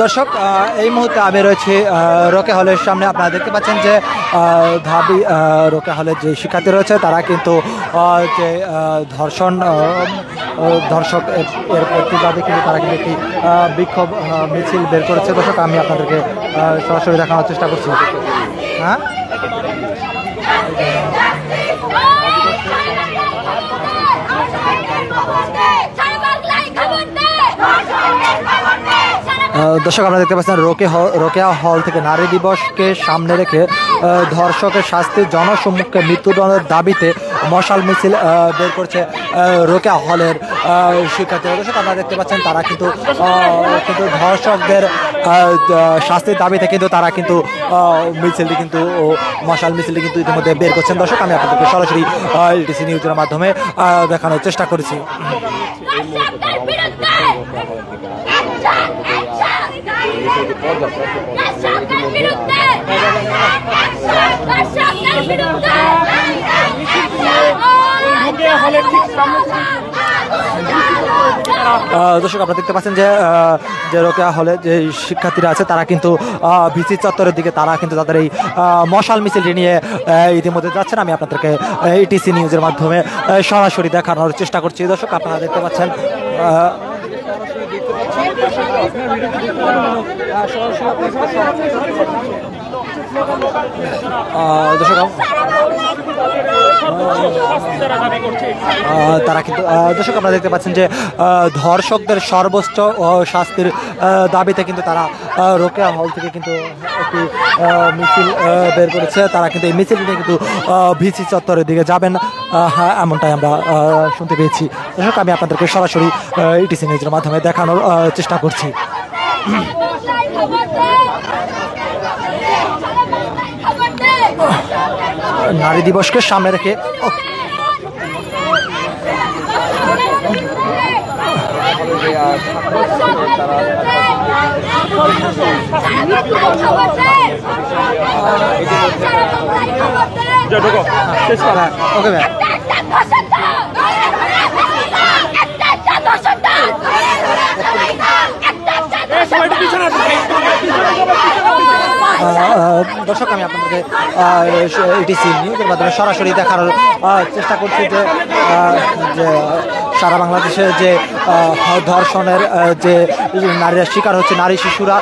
দর্শক এই মুহূর্তে আমি রয়েছি রোকেয়া হলের সামনে। আপনারা দেখতে পাচ্ছেন যে ঢাবি রোকেয়া হলের যে শিক্ষার্থী রয়েছে তারা কিন্তু যে ধর্ষক এর প্রতিবাদে কিন্তু তারা কিন্তু একটি বিক্ষোভ মিছিল বের করেছে। দর্শক আমি আপনাদেরকে সরাসরি দেখানোর চেষ্টা করছি। হ্যাঁ, দর্শক আপনারা দেখতে পাচ্ছেন রোকেয়া হল থেকে নারী দিবসকে সামনে রেখে ধর্ষকের শাস্তি জনসম্মুখে মৃত্যুদণ্ডের দাবিতে মশাল মিছিল বের করছে রোকেয়া হলের শিক্ষার্থীরা। দর্শক আপনারা দেখতে পাচ্ছেন তারা কিন্তু ধর্ষকদের শাস্তির দাবিতে কিন্তু তারা কিন্তু মিছিলটি কিন্তু মশাল মিছিলটি কিন্তু ইতিমধ্যে বের করছেন। দর্শক আমি আপনাদেরকে সরাসরি এলটিসি নিউজের মাধ্যমে দেখানোর চেষ্টা করেছি। দর্শক আপনারা দেখতে পাচ্ছেন যে রোকেয়া হলে যে শিক্ষার্থীরা আছে তারা কিন্তু ভিসি চত্বরের দিকে তারা কিন্তু তাদের এই মশাল মিছিলটি নিয়ে ইতিমধ্যে যাচ্ছেন। আমি আপনাদেরকে ইটিসি নিউজের মাধ্যমে সরাসরি দেখানোর চেষ্টা করছি। দর্শক আপনারা দেখতে পাচ্ছেন তারা কিন্তু দর্শক আপনারা দেখতে পাচ্ছেন যে ধর্ষকদের সর্বোচ্চ শাস্তির দাবিতে কিন্তু তারা রোকেয়া হল থেকে কিন্তু একটি মিছিল বের করেছে। তারা কিন্তু এই মিছিলটি কিন্তু ভিসি চত্বরের দিকে যাবেন, হ্যাঁ এমনটাই আমরা শুনতে পেয়েছি। দর্শক আমি আপনাদেরকে সরাসরি ইটিসি নিউজের মাধ্যমে দেখানোর চেষ্টা করছি। নারী দিবসকে সামনে রেখে ওকে ভাই দর্শক আমি আপনাদেরকে ইটিসি নিউজের মাধ্যমে সরাসরি দেখানোর চেষ্টা করছি যে সারা বাংলাদেশে যে ধর্ষণের যে নারীরা শিকার হচ্ছে, নারী শিশুরা,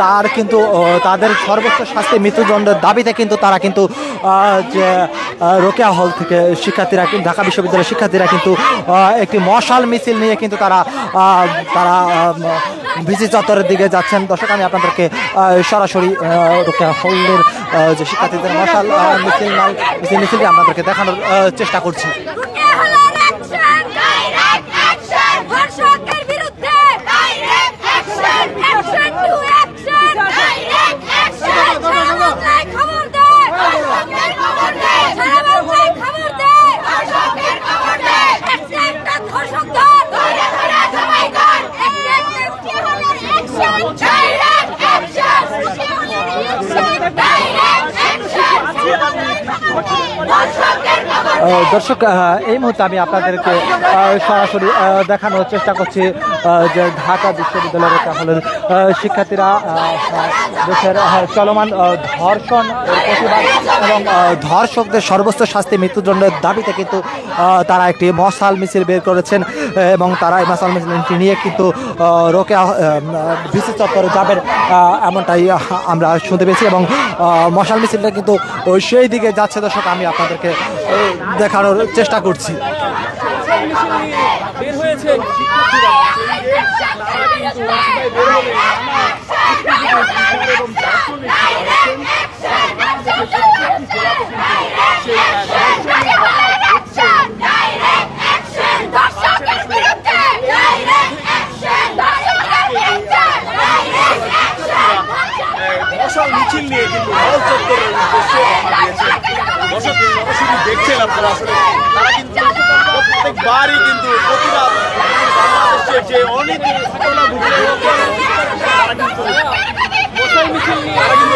তার কিন্তু তাদের সর্বোচ্চ শাস্তি মৃত্যুদণ্ডের দাবিতে কিন্তু তারা কিন্তু যে রোকেয়া হল থেকে শিক্ষার্থীরা ঢাকা বিশ্ববিদ্যালয়ের শিক্ষার্থীরা কিন্তু একটি মশাল মিছিল নিয়ে কিন্তু তারা ভিসি চত্বরের দিকে যাচ্ছেন। দর্শক আমি আপনাদেরকে সরাসরি রোকেয়া হলের যে শিক্ষার্থীদের মশাল মিছিলটি আপনাদেরকে দেখানোর চেষ্টা করছি। দর্শক এই মুহূর্তে আমি আপনাদেরকে সরাসরি দেখানোর চেষ্টা করছি যে ঢাকা বিশ্ববিদ্যালয়ের রোকেয়া হলের শিক্ষার্থীরা দেশের চলমান ধর্ষণ প্রতিবাদ এবং ধর্ষকদের সর্বোচ্চ শাস্তি মৃত্যুদণ্ডের দাবিতে কিন্তু তারা একটি মশাল মিছিল বের করেছেন এবং তারা এই মশাল মিছিলটি নিয়ে কিন্তু রোকেয়া ভিসি চত্বরে যাবেন এমনটাই আমরা শুনতে পেয়েছি এবং মশাল মিছিলটা কিন্তু সেই দিকে যাচ্ছে। দর্শক আমি আপনাদেরকে দেখানোর চেষ্টা করছি। মিছিল নিয়ে কিন্তু হল চত্বরের উদ্দেশ্যে রওনা দিয়েছেন। দর্শক সরাসরি দেখছেন আপনারা, আসলে তারা কিন্তু প্রত্যেকবারই কিন্তু প্রতিবাদ বাংলাদেশের যে অনেক ঘটনা ঘটে তারা কিন্তু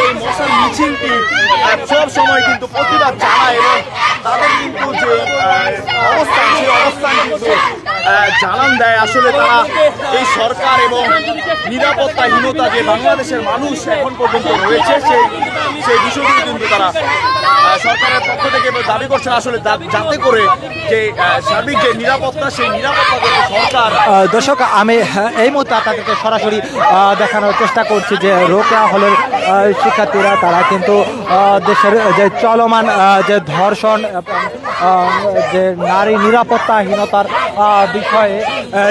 এই মশাল মিছিলটি সব সময় কিন্তু প্রতিবাদ জানায় এবং তাদের কিন্তু যে অবস্থান সেই অবস্থান কিন্তু জানান দেয় আসলে তারা এই সরকার এবং নিরাপত্তাহীনতা যে বাংলাদেশের মানুষ এখন পর্যন্ত রয়েছে সেই বিষয়গুলো কিন্তু তারা সরকারের পক্ষ থেকে দাবি করছেন আসলে যাতে করে যে সার্বিক যে নিরাপত্তা সেই নিরাপত্তা সরকার। দর্শক আমি এই মুহূর্তে আপনাদেরকে সরাসরি দেখানোর চেষ্টা করছি যে রোকেয়া হলের শিক্ষার্থীরা তারা কিন্তু দেশের যে চলমান যে ধর্ষণ যে নারী নিরাপত্তাহীনতার বিষয়ে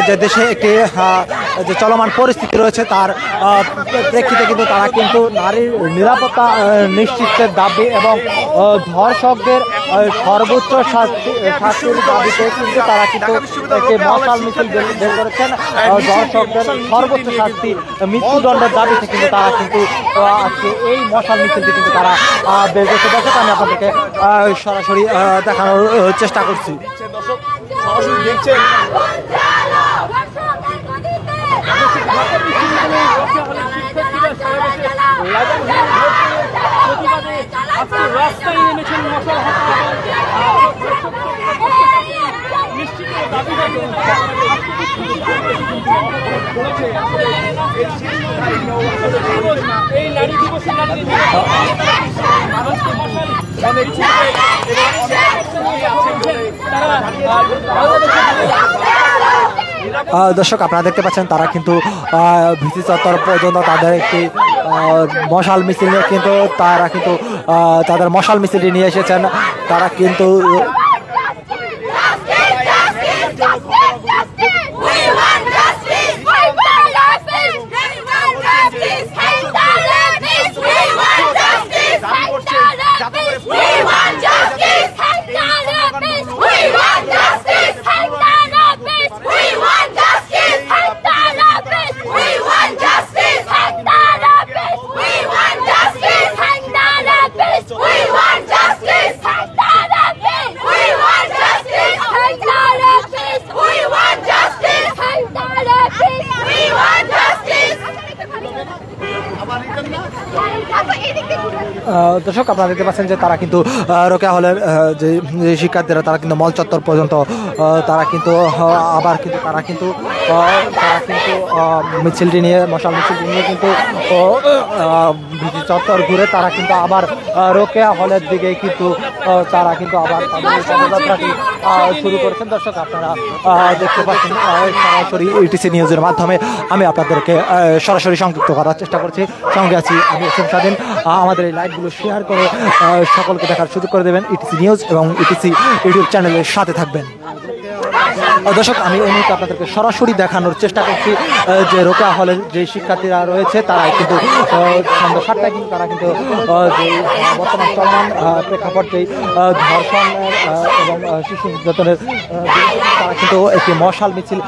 যে দেশে একটি যে চলমান পরিস্থিতি রয়েছে তার প্রেক্ষিতে কিন্তু তারা কিন্তু নারীর নিরাপত্তা নিশ্চিতের দাবি এবং ধর্ষকদের সর্বোচ্চ শাস্তির দাবিতে কিন্তু তারা কিন্তু একটি মশাল মিছিল বের করেছেন। ধর্ষকদের সর্বোচ্চ শাস্তি মৃত্যুদণ্ডের দাবিতে কিন্তু তারা কিন্তু আজকে এই মশাল মিছিলটি কিন্তু তারা বের করতে দেখে আমি আপনাদেরকে সরাসরি দেখানোর চেষ্টা করছি। সরাসরি দেখছেন রাস্তায় নেমেছেন মশাল এই নারী দিবসে দর্শক আপনারা দেখতে পাচ্ছেন তারা কিন্তু ভিসি চত্বর পর্যন্ত তাদের একটি মশাল মিছিল নিয়ে কিন্তু তারা কিন্তু তাদের মশাল মিছিলটি নিয়ে এসেছেন। তারা কিন্তু দর্শক আপনারা দেখতে পাচ্ছেন যে তারা কিন্তু রোকেয়া হলের যে শিক্ষার্থীরা তারা কিন্তু মল চত্বর পর্যন্ত তারা কিন্তু আবার কিন্তু তারা কিন্তু মিছিলটি নিয়ে মশাল মিছিলটি নিয়ে কিন্তু চত্বর ঘুরে তারা কিন্তু আবার রোকেয়া হলের দিকে কিন্তু তারা কিন্তু আবার তাদের পদযাত্রাটি শুরু করেছেন। দর্শক আপনারা দেখতে পাচ্ছেন সরাসরি ইটিসি নিউজের মাধ্যমে আমি আপনাদেরকে সরাসরি সংযুক্ত করার চেষ্টা করছি। সঙ্গে আছি আমি স্বাধীন। আমাদের এই লাইভগুলো শেয়ার করে সকলকে দেখার সুযোগ করে দেবেন ইটিসি নিউজ এবং ইটিসি ইউটিউব চ্যানেলের সাথে থাকবেন। দর্শক আমি এই মুহূর্তে আপনাদেরকে সরাসরি দেখানোর চেষ্টা করছি যে রোকেয়া হলের যে শিক্ষার্থীরা রয়েছে তারা কিন্তু সন্ধ্যা 7টায় কিন্তু তারা কিন্তু যে বর্তমান চলমান প্রেক্ষাপট যেই ধর্ষণের এবং শিশু নির্যাতনের তারা কিন্তু একটি মশাল মিছিল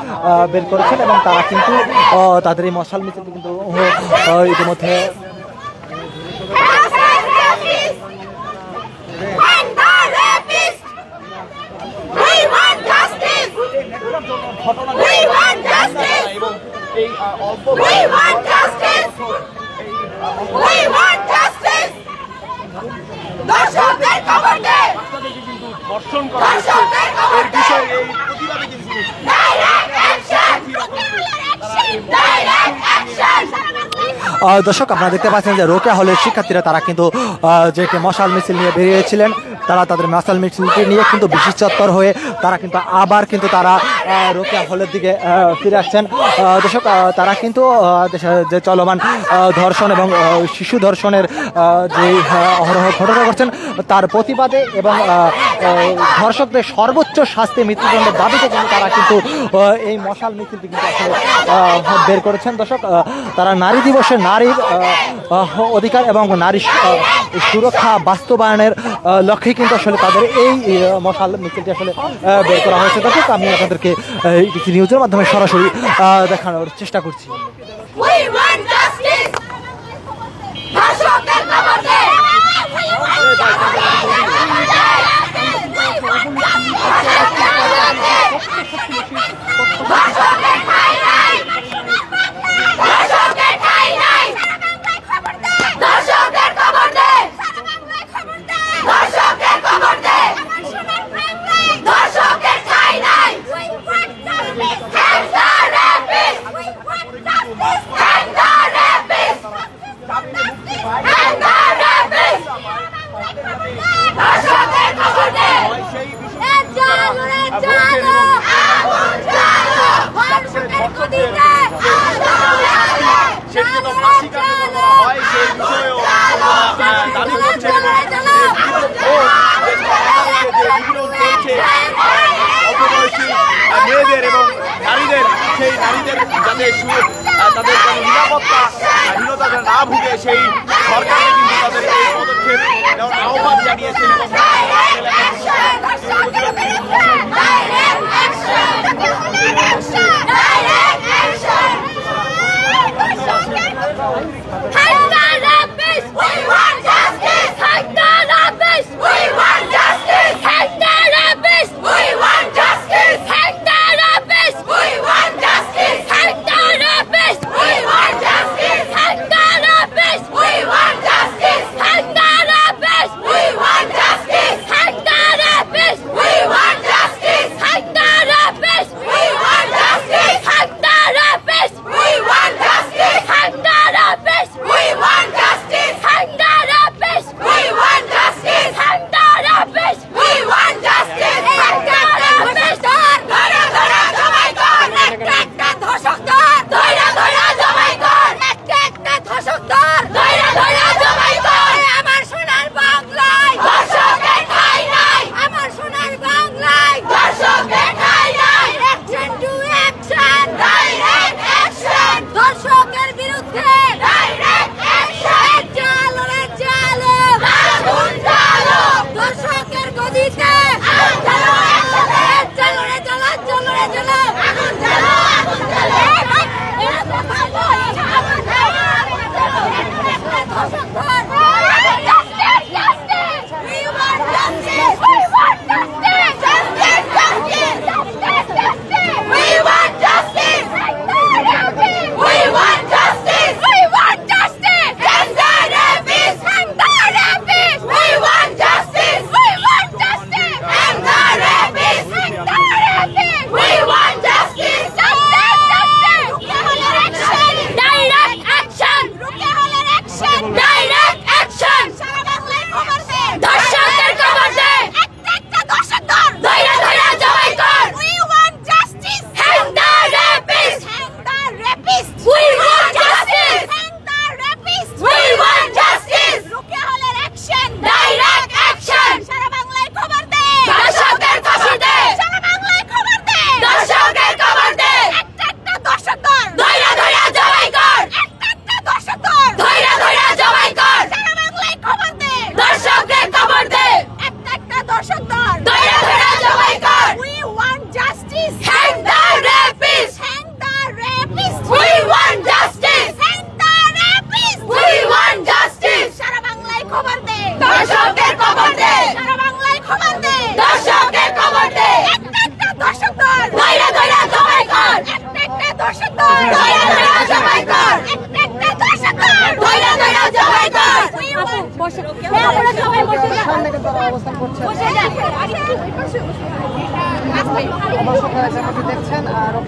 বের করেছেন এবং তারা কিন্তু তাদের এই মশাল মিছিল কিন্তু ইতিমধ্যে ধর্ষণ করা হচ্ছে এর বিষয়ে এই প্রতিবাদে কিন্তু দর্শক আপনারা দেখতে পাচ্ছেন যে রোকেয়া হলের শিক্ষার্থীরা তারা কিন্তু যে মশাল মিছিল নিয়ে বেরিয়েছিলেন তারা তাদের মশাল মিছিলটি নিয়ে কিন্তু বিশেষ চত্বর হয়ে তারা কিন্তু আবার কিন্তু তারা রোকেয়া হলের দিকে ফিরে আসছেন। দর্শক তারা কিন্তু যে চলমান ধর্ষণ এবং শিশু ধর্ষণের যে অহরহ ঘটনা করছেন তার প্রতিবাদে এবং ধর্ষকদের সর্বোচ্চ শাস্তি মৃত্যুদণ্ডের দাবিতে কিন্তু তারা কিন্তু এই মশাল মিছিলটি কিন্তু আসলে বের করেছেন। দর্শক তারা নারী দিবসে নারীর অধিকার এবং নারী সুরক্ষা বাস্তবায়নের লক্ষ্যে কিন্তু আসলে তাদের এই মশাল মিছিলটি আসলে বের করা হয়েছে। দর্শক আমি আপনাদেরকে ইটিসি নিউজের মাধ্যমে সরাসরি দেখানোর চেষ্টা করছি। ধর্ষকদের সেটি যেন ফাঁসি কার্যকর করা হয় সেই বিষয়েও দাবি করছে অল্পবয়সী মেয়েদের এবং নারীদের সেই নারীদের যাতে তাদের নিরাপত্তাহীনতা না ভুগে সেই সরকারকে কিন্তু তাদের এই পদক্ষেপ নেওয়ার আহ্বান জানিয়েছেন এবং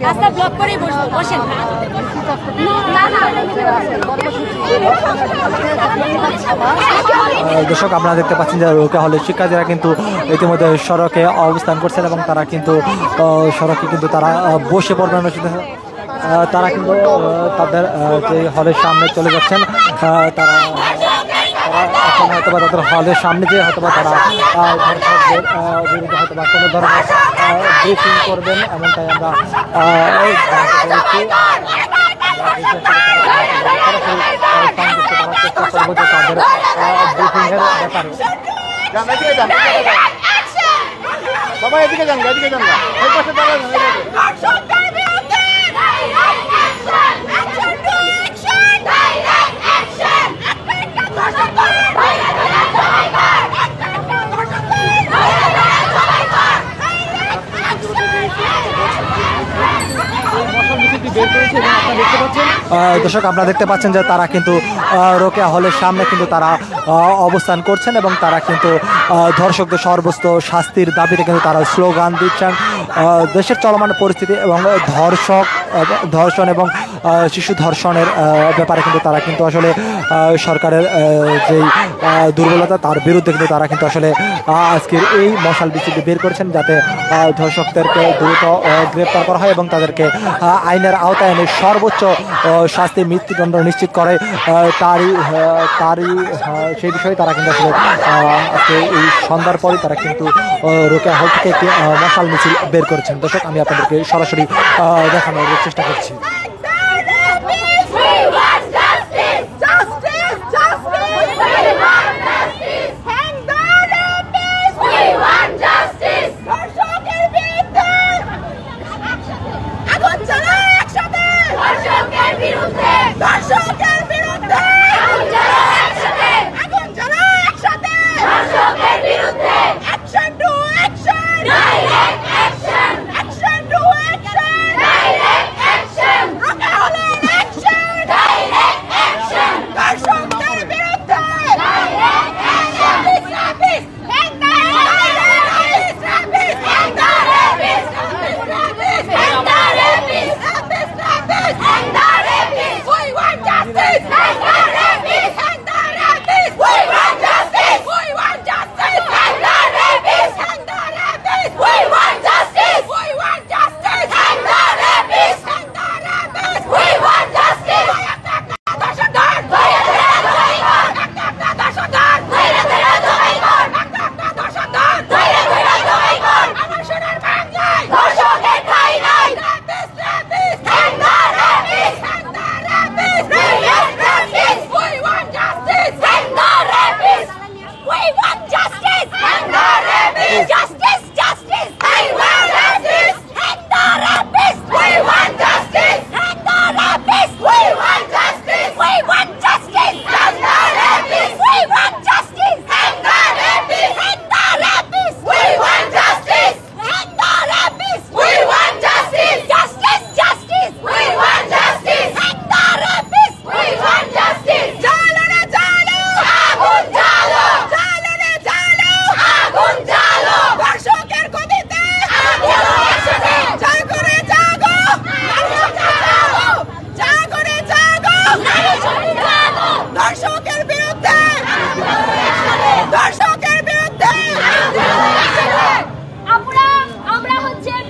রাস্তা ব্লক করে বসেন। দর্শক আপনারা দেখতে পাচ্ছেন যে রোকেয়া হলের শিক্ষার্থীরা কিন্তু ইতিমধ্যে সড়কে অবস্থান করছেন এবং তারা কিন্তু সড়কে কিন্তু তারা বসে পড়বেন, তারা কিন্তু তাদের যে হলের সামনে চলে যাচ্ছেন। তারা এখন হয়তো বা তাদের হলের সামনে যে হয়তো বা তারা ধর্ষকদের বিরুদ্ধে হয়তো বা কোনো ধরনের ব্রিফিং করবেন, এমনটাই আমরা জানতে পেরেছি। চেষ্টা করবো যে তাদের ব্রিফিংয়ের ব্যাপারে। সবাই এদিকে যান, এদিকে যান, এই পাশে দাঁড়ান। দর্শক আপনারা দেখতে পাচ্ছেন যে তারা কিন্তু রোকেয়া হলের সামনে কিন্তু তারা অবস্থান করছেন এবং তারা কিন্তু ধর্ষকদের সর্বোচ্চ শাস্তির দাবিতে কিন্তু তারা স্লোগান দিচ্ছেন। দেশের চলমান পরিস্থিতি এবং ধর্ষণ এবং শিশু ধর্ষণের ব্যাপারে কিন্তু তারা কিন্তু আসলে সরকারের যেই দুর্বলতা তার বিরুদ্ধে কিন্তু তারা কিন্তু আসলে আজকের এই মশাল মিছিলটি বের করেছেন, যাতে ধর্ষকদেরকে দ্রুত গ্রেপ্তার করা হয় এবং তাদেরকে আইনের আওতায় এনে সর্বোচ্চ শাস্তি মৃত্যুদণ্ড নিশ্চিত করে তারই সেই বিষয়ে তারা কিন্তু আসলে আজকে এই সন্ধ্যার পরে তারা কিন্তু রোকেয়া হল থেকে একটি মশাল মিছিল বের করেছেন। দর্শক, আমি আপনাদেরকে সরাসরি দেখানোর চেষ্টা করছি।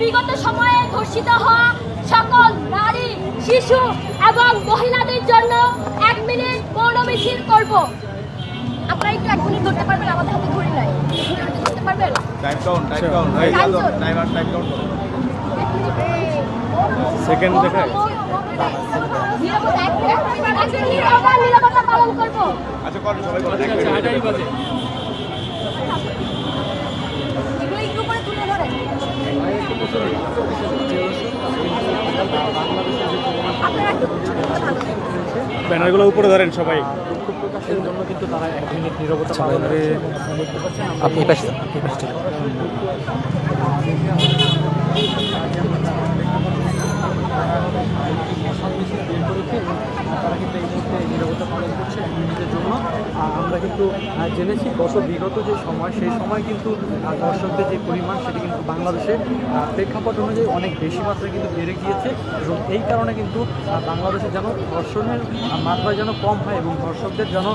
বিগত সময়ে ধর্ষিত হওয়া সকল নারী, শিশু এবং মহিলাদের জন্য 1 মিনিট মৌন মিছিল করব। আপনারা একটু 1 মিনিট ধরতে পারবেন? আমাদের হাতে ঘড়ি নাই, ধরতে পারবেন? টাইম কাউন্ট সেকেন্ড দেখায়। নিরাপত্তা পালন করব। আচ্ছা, কোন সবাই বলেন। এগুলো একটু করে তুলে ধরেন। ব্যানারগুলো উপরে ধরেন সবাই। প্রকাশের জন্য কিন্তু তারা 1 মিনিট নীরবতা পালন করে। আপনি পাশে তারা কিন্তু এই মুহূর্তে নীরবতা পালন করছে 1 মিনিটের জন্য। আমরা কিন্তু জেনেছি বিগত যে সময়, সেই সময় কিন্তু দর্শকদের যে পরিমাণ সেটি কিন্তু বাংলাদেশে প্রেক্ষাপট অনুযায়ী অনেক বেশি মাত্রায় কিন্তু বেড়ে গিয়েছে এবং এই কারণে কিন্তু বাংলাদেশে যেন ধর্ষণের মাত্রা যেন কম হয় এবং দর্শকদের যেন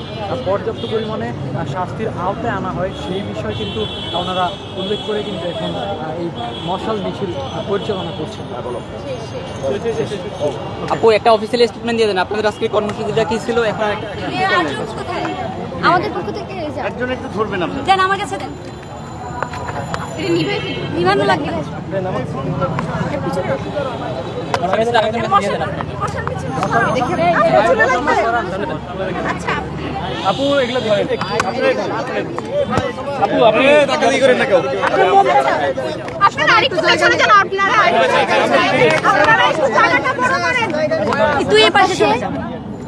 পর্যাপ্ত পরিমাণে শাস্তির আওতায় আনা হয়, সেই বিষয় কিন্তু ওনারা উল্লেখ করে কিন্তু এখন এই মশাল মিছিল পরিচালনা করছেন। আপু, একটা অফিসিয়াল স্টেটমেন্ট দিয়ে দেন, আপনাদের আজকে কর্মসূচিটা কি ছিল? এখন আমাদের পক্ষ থেকে একজন একটু ধরবেন আপনি। দেন, আমার কাছে দেন। নিভানো লাগবে। আপু এগুলো ধরেন। আপু আপনি টাকালি করেন না কেউ। আপনারা আরেকটু পেছনে যান। আপনারা একটু জায়গাটা বড় করেন। তুই এই পাশে চলে যা।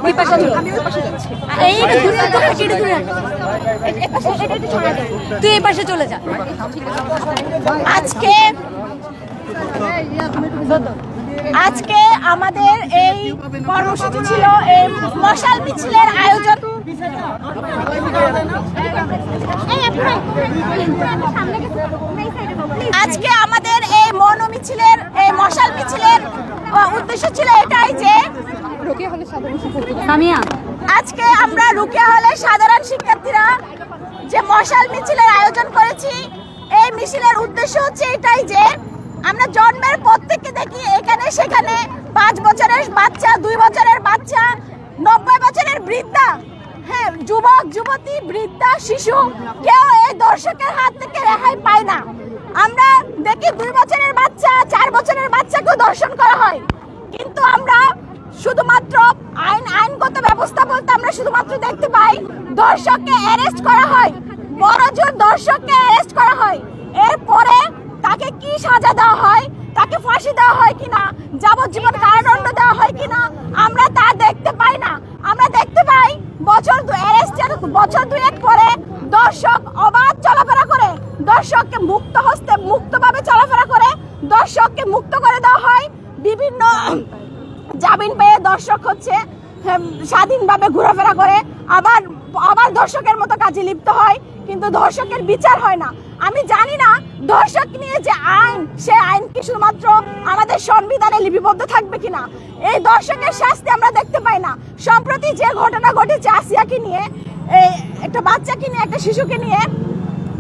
ওই পাশে চলে। আমি ওই পাশে যাচ্ছি। এই দূরে দূরে এই পাশে একটু ছড়া দে। তুই এই পাশে চলে যা। আজকে আমাদের এই কর্মসূচি ছিল এই মশাল মিছিলের আয়োজন। আজকে আমাদের এই মৌন মিছিলের এই মশাল মিছিলের উদ্দেশ্য ছিল এটাই যে আজকে আমরা রুকিয়া হলে সাধারণ শিক্ষার্থীরা যে মশাল মিছিলের আয়োজন করেছি, এই মিছিলের উদ্দেশ্য হচ্ছে এটাই যে আমরা জন্মের পর থেকে দেখি এখানে সেখানে 5 বছরের বাচ্চা, 2 বছরের বাচ্চা, 90 বছরের বৃদ্ধা, হ্যাঁ যুবক যুবতী, বৃদ্ধা, শিশু, কেউ এই দর্শকের হাত থেকে রেহাই পায় না। আমরা দেখি 2 বছরের বাচ্চা, 4 বছরের বাচ্চাকেও দর্শন করা হয়, কিন্তু আমরা শুধুমাত্র আইনগত ব্যবস্থা বলতে আমরা শুধুমাত্র দেখতে পাই দর্শককে অ্যারেস্ট করা হয়, বড়জোর দর্শককে অ্যারেস্ট করা হয়। এরপরে তাকে কি সাজা দেওয়া হয়, তাকে ফাঁসি দেওয়া হয় কিনা, যাবজ্জীবন কারাদণ্ড দেওয়া হয় কিনা, আমরা তা দেখতে পাই না। আমরা দেখতে পাই বছর 2 পরে দর্শক অবাধ চলাফেরা করে, দর্শককে মুক্ত হস্তে মুক্তভাবে চলাফেরা করে, দর্শককে মুক্ত করে দেওয়া হয়। বিভিন্ন জামিন পেয়ে দর্শক হচ্ছে স্বাধীনভাবে ঘোরাফেরা করে, আবার দর্শকের মতো কাজে লিপ্ত হয়, কিন্তু দর্শকের বিচার হয় না। আমি জানি না দর্শক নিয়ে যে আইন, সে আইন কি শুধুমাত্র আমাদের সংবিধানে লিপিবদ্ধ থাকবে কিনা। এই দর্শকের শাস্তি আমরা দেখতে পাই না। সম্প্রতি যে ঘটনা ঘটেছে আসিয়াকে নিয়ে, একটা বাচ্চাকে নিয়ে, একটা শিশুকে নিয়ে,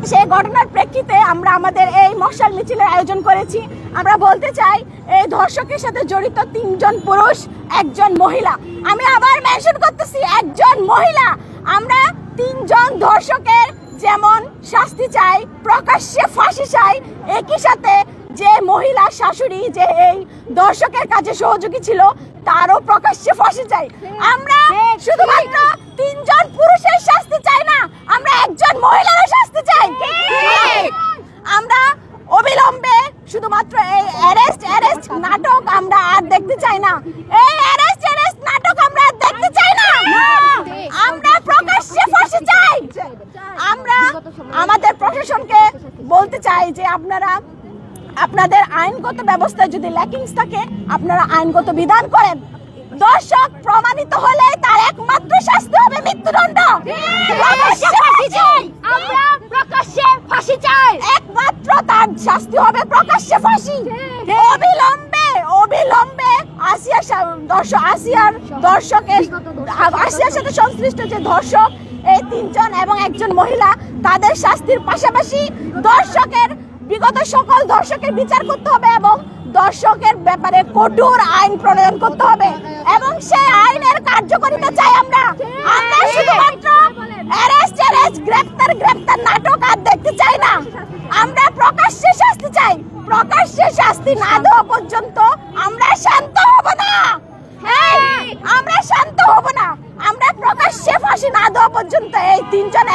সেই ঘটনার প্রেক্ষিতে আমরা আমাদের এই মশাল মিছিলের আয়োজন করেছি। আমরা বলতে চাই এই ধর্ষকের সাথে জড়িত 3 জন পুরুষ, 1 জন মহিলা। আমি আবার মেনশন করতেছি 1 জন মহিলা। আমরা 3 জন ধর্ষকের যেমন শাস্তি চাই, প্রকাশ্যে ফাঁসি চাই, একই সাথে যে মহিলা শাশুড়ি যে এই দর্শকের কাজে সহযোগী ছিল তারও প্রকাশ্যে ফাঁসি চাই। আমরা শুধুমাত্র 3 জন পুরুষের শাস্তি চাই না, আমরা 1 জন মহিলারও শাস্তি চাই। আমরা অবিলম্বে শুধুমাত্র এই অ্যারেস্ট নাটক আমরা আর দেখতে চাই না। এই অ্যারেস্ট নাটক আমরা আর দেখতে চাই না। আমরা প্রকাশ্যে ফাঁসি চাই। আমরা আমাদের প্রশাসনকে বলতে চাই যে আপনারা আপনাদের আইনগত ব্যবস্থায় যদি ল্যাকিংস থাকে আপনারা আইনগত বিধান করেন। দর্শক প্রমাণিত হলে তার একমাত্র শাস্তি হবে মৃত্যুদণ্ড। আমরা প্রকাশ্যে ফাঁসি চাই, একমাত্র তার শাস্তি হবে প্রকাশ্যে ফাঁসি। অবিলম্বে আসিয়ার সাথে সংশ্লিষ্ট যে ধর্ষক, এই 3 জন এবং 1 জন মহিলা, তাদের শাস্তির পাশাপাশি দর্শকের বিগত সকল দর্শকের বিচার করতে হবে এবং দর্শকের ব্যাপারে কঠোর আইন প্রণয়ন করতে হবে এবং সেই আইনের কার্যকারিতা চাই। আমরা শুধুমাত্র অ্যারেস্ট গ্রেফতার নাটক আর দেখতে চাই না। আমরা প্রকাশ্যে শাস্তি চাই। প্রকাশ্যে শাস্তি না দেওয়া পর্যন্ত আমরা শান্ত হব না। আমরা শান্ত হব না। আমরা প্রকাশ্যে ফাঁসি না দেওয়া পর্যন্ত এই 3 জন।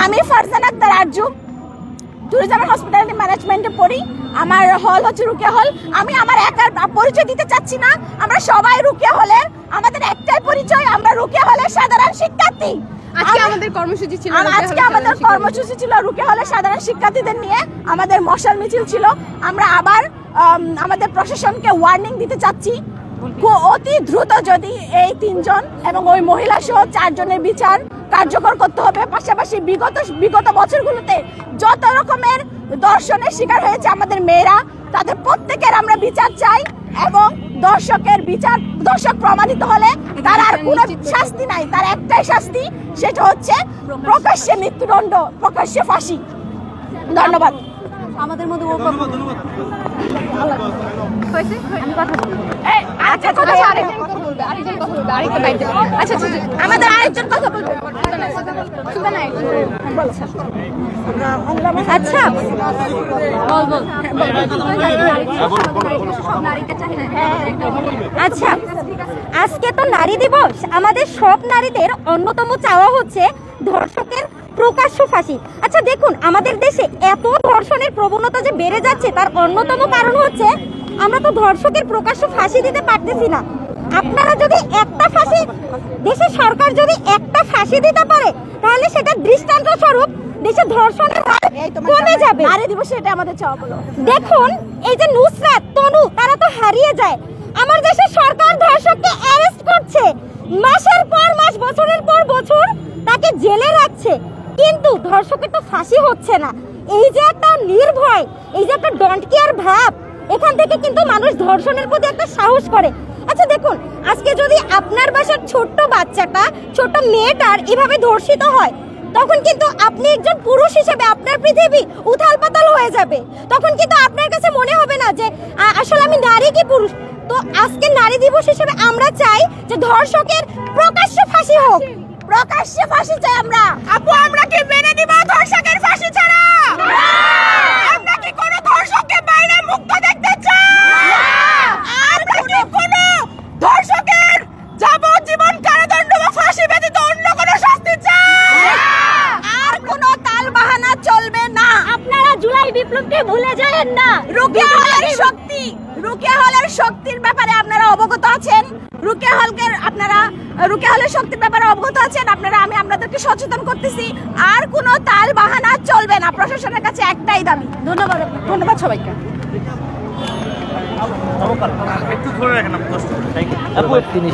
আমি Farzana Akter Arju, tourism and hospitality ম্যানেজমেন্টে পড়ি। আমার হল হচ্ছে রুকিয়া হল। আমি আমার একার পরিচয় দিতে চাচ্ছি না, আমরা সবাই রুকিয়া হলের। আমাদের একটাই পরিচয়, আমরা রুকিয়া হলের সাধারণ শিক্ষার্থী। আজকে আমাদের কর্মসূচি ছিল রুকিয়া হলের সাধারণ শিক্ষার্থীদের নিয়ে আমাদের মশাল মিছিল ছিল। আমরা আবার আমাদের প্রশাসনকে ওয়ার্নিং দিতে চাচ্ছি, অতি দ্রুত যদি এই 3 জন এবং ওই মহিলা সহ 4 জনের বিচার কার্যকর করতে হবে। পাশাপাশি বিগত বছরগুলোতে যত রকমের দর্শনের শিকার হয়েছে আমাদের মেয়েরা, তাদের প্রত্যেকের আমরা বিচার চাই এবং দর্শক প্রমাণিত হলে তার আর কোনো শাস্তি নাই, তার একটাই শাস্তি, সেটা হচ্ছে প্রকাশ্যে মৃত্যুদণ্ড, প্রকাশ্যে ফাঁসি। ধন্যবাদ। আমাদের মধ্যে আমাদের আরেকজন কথা বলবে। আচ্ছা আচ্ছা, আজকে তো নারী দিবস। আমাদের সব নারীদের অন্যতম চাওয়া হচ্ছে ধর্ষকের প্রকাশ্য ফাঁসি। আচ্ছা দেখুন, আমাদের দেশে এত ধর্ষণের প্রবণতা যে বেড়ে যাচ্ছে তার অন্যতম কারণ হচ্ছে আমরা তো ধর্ষকের প্রকাশ্য ফাঁসি দিতে পারতেছি না। আপনারা যদি একটা ফাঁসি, দেশের সরকার যদি একটা ফাঁসি দিতে পারে তাহলে সেটা দৃষ্টান্ত স্বরূপ দেশে ধর্ষণের হার কমে যাবে। নারী দিবসে এটা আমাদের চাওয়া হলো। দেখুন এই যে নুসরাত, তনু, তারা তো হারিয়ে যায়। আমার দেশের সরকার ধর্ষককে অ্যারেস্ট করছে, মাসের পর মাস, বছরের পর বছর তাকে জেলে রাখছে, কিন্তু ধর্ষকের তো ফাঁসি হচ্ছে না। এই যে একটা নির্ভয়, এই যে একটা ডোন্ট কেয়ার ভাব, এখান থেকে কিন্তু মানুষ ধর্ষণের প্রতি একটা সাহস করে। আচ্ছা দেখুন, আজকে যদি আপনার বাসার ছোট্ট বাচ্চাটা, ছোট মেয়েটার এভাবে ধর্ষিত হয়, তখন কিন্তু আপনি একজন পুরুষ হিসেবে আপনার পৃথিবী উথাল পাতাল হয়ে যাবে। তখন কিন্তু আপনার কাছে মনে হবে না যে আসলে আমি নারী কি পুরুষ। তো আজকে নারী দিবস হিসেবে আমরা চাই যে ধর্ষকের প্রকাশ্য ফাঁসি হোক, প্রকাশ্য ফাঁসি চাই আমরা। আপু, আমরা কি মেনে নিব ধর্ষকের ফাঁসি ছাড়া? আমরা কি কোনো ধর্ষককে বাইরে মুক্ত দেখতে চাই? আমরা কি কোনো ধর্ষকের যাবজ্জীবন কারাদণ্ড বা ফাঁসি ব্যতীত অন্য কোনো শাস্তি চাই? আর কোনো তাল বাহানা চলবে না। আপনারা জুলাই বিপ্লবকে ভুলে যাবেন না। রুকিয়া হলের শক্তি, রুকিয়া হলের শক্তির ব্যাপারে আপনারা অবগত আছেন। রুকিয়া হলের শক্তির ব্যাপারে অবগত আছেন আপনারা। আমি আপনাদেরকে সচেতন করতেছি, আর কোনো তাল বাহানা চলবে না। প্রশাসনের কাছে একটাই দাবি। ধন্যবাদ, ধন্যবাদ সবাইকে। একটু ধরে রাখেন, তিনি